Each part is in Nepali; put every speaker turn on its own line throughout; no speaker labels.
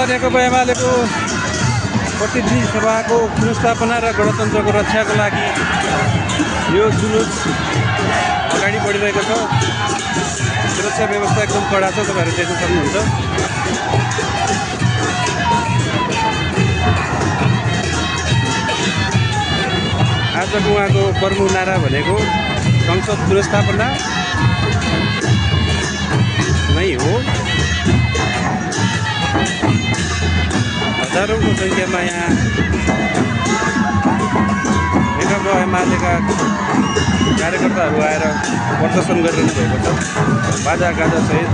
नेकपा एमालेको प्रतिनिधि सभाको पुनर्स्थापना र गणतन्त्रको रक्षाको लागि यो जुलुस अगाडि बढिरहेको छ। सुरक्षा व्यवस्था एकदम कडा छ, तपाईँहरू देख्न सक्नुहुन्छ। आजको उहाँको प्रमुख नारा भनेको संसद पुनर्स्थापना नै हो। हजारौंको सङ्ख्यामा यहाँ नेकपा एमालेका कार्यकर्ताहरू आएर प्रदर्शन गरिरहनु भएको छ बाजा गाजा सहित।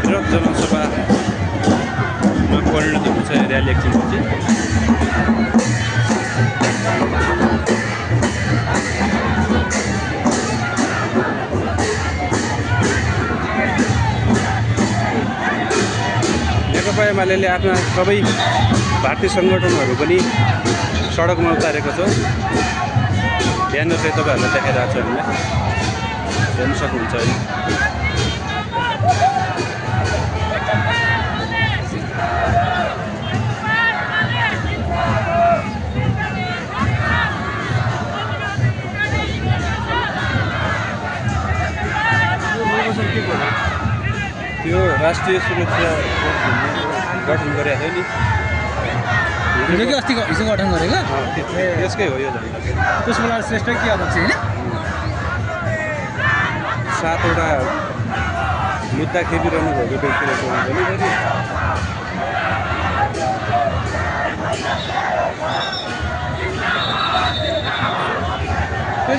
विरोध जनसभामा परिणत हुन्छ र्याली एकछिनपछि। नेकपा एमाले आफ्ना सबै भारतीय सङ्गठनहरू पनि सडकमा उतारेको छ। बिहान चाहिँ तपाईँहरूलाई देखाइरहेको छ, हामीलाई हेर्न सक्नुहुन्छ अहिले। त्यो राष्ट्रिय सुरक्षा गठन गरेको थियो नि,
अस्ति हिजो गठन गरेको
त्यसकै हो यो झन्डा।
पुष्पलाल श्रेष्ठ के अध्यक्ष होइन?
7वटा मुद्दा खेलिरहनु भएको व्यक्ति रहेछ
फेरि।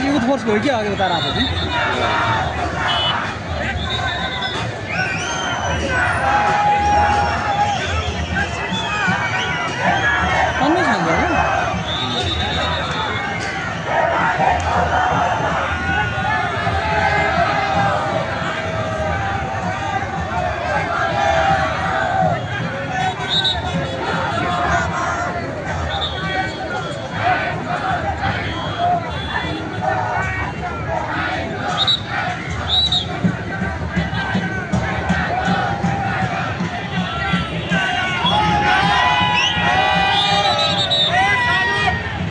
युथ फोर्सको हो कि अघि उता आएको थियो?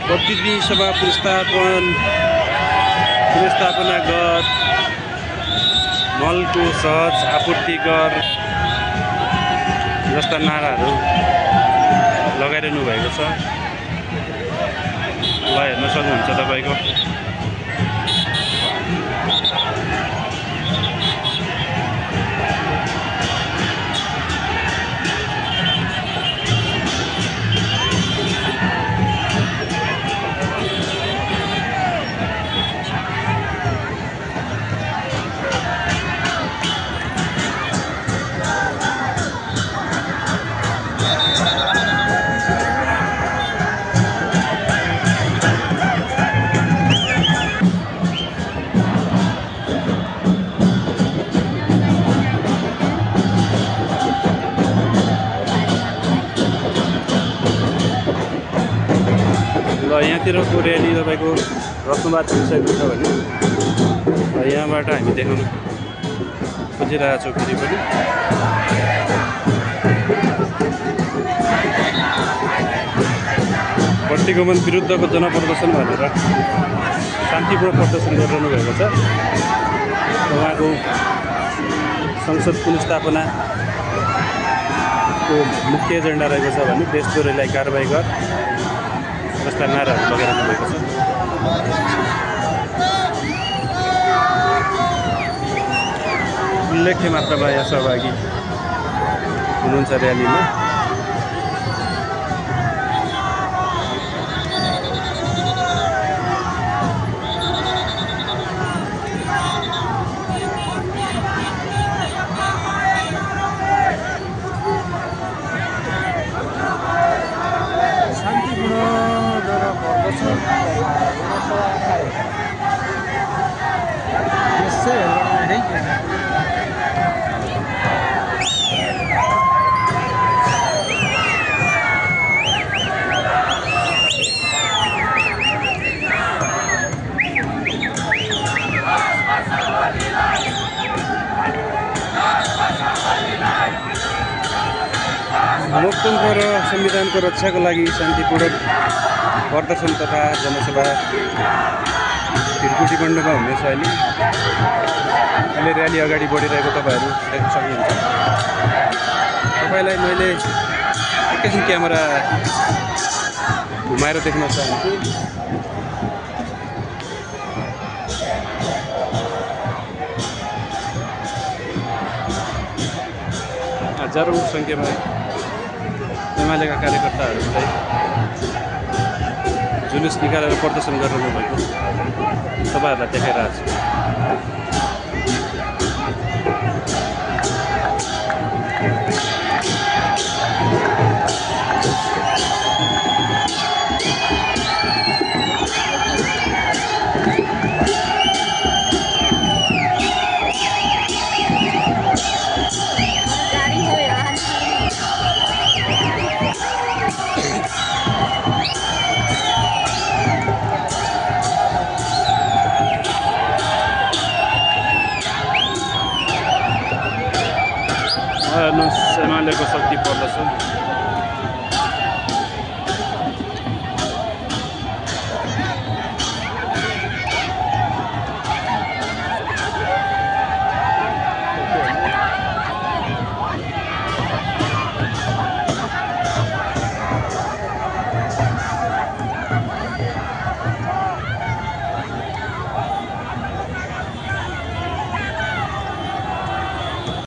प्रतिनिधि सभा पुनर्स्थापना गर, मलको सहज आपूर्ति गर जस्ता नाराहरू लगाइरहनु भएको छ। ल हेर्न सक्नुहुन्छ तपाईँको। यहाँतिरको र्याली तपाईँको रत्नबाद पुगिसकेको छ भने यहाँबाट हामी देखाउन खोजिरहेको छौँ फेरि पनि। प्रतिगमन विरुद्धको जनप्रदर्शन भनेर शान्तिपूर्ण प्रदर्शन गरिरहनु भएको छ। उहाँको संसद पुनर्स्थापनाको मुख्य एजेन्डा रहेको छ भने देशद्रोहीलाई कारबाही गर जस्ता नाराहरू लगाइरहनु भएको छ। उल्लेख्य मात्रामा यहाँ सहभागी हुनुहुन्छ र्यालीमा। लोकतन्त्र र संविधानको रक्षाको लागि शान्तिपूर्वक प्रदर्शन तथा जनसभा त्रिकुटी मण्डपमा हुनेछ। अहिले र्याली अगाडि बढिरहेको तपाईँहरू देख्न सक्नुहुन्छ। तपाईँलाई मैले एकैछिन क्यामेरा घुमाएर देख्न चाहन्छु। हजारौँ सङ्ख्यामा एमालेका कार्यकर्ताहरूलाई जुलुस निकालेर प्रदर्शन गरिरहनु भएको तपाईँहरूलाई देखाइरहेको छु। एमालेको शक्ति प्रदर्शन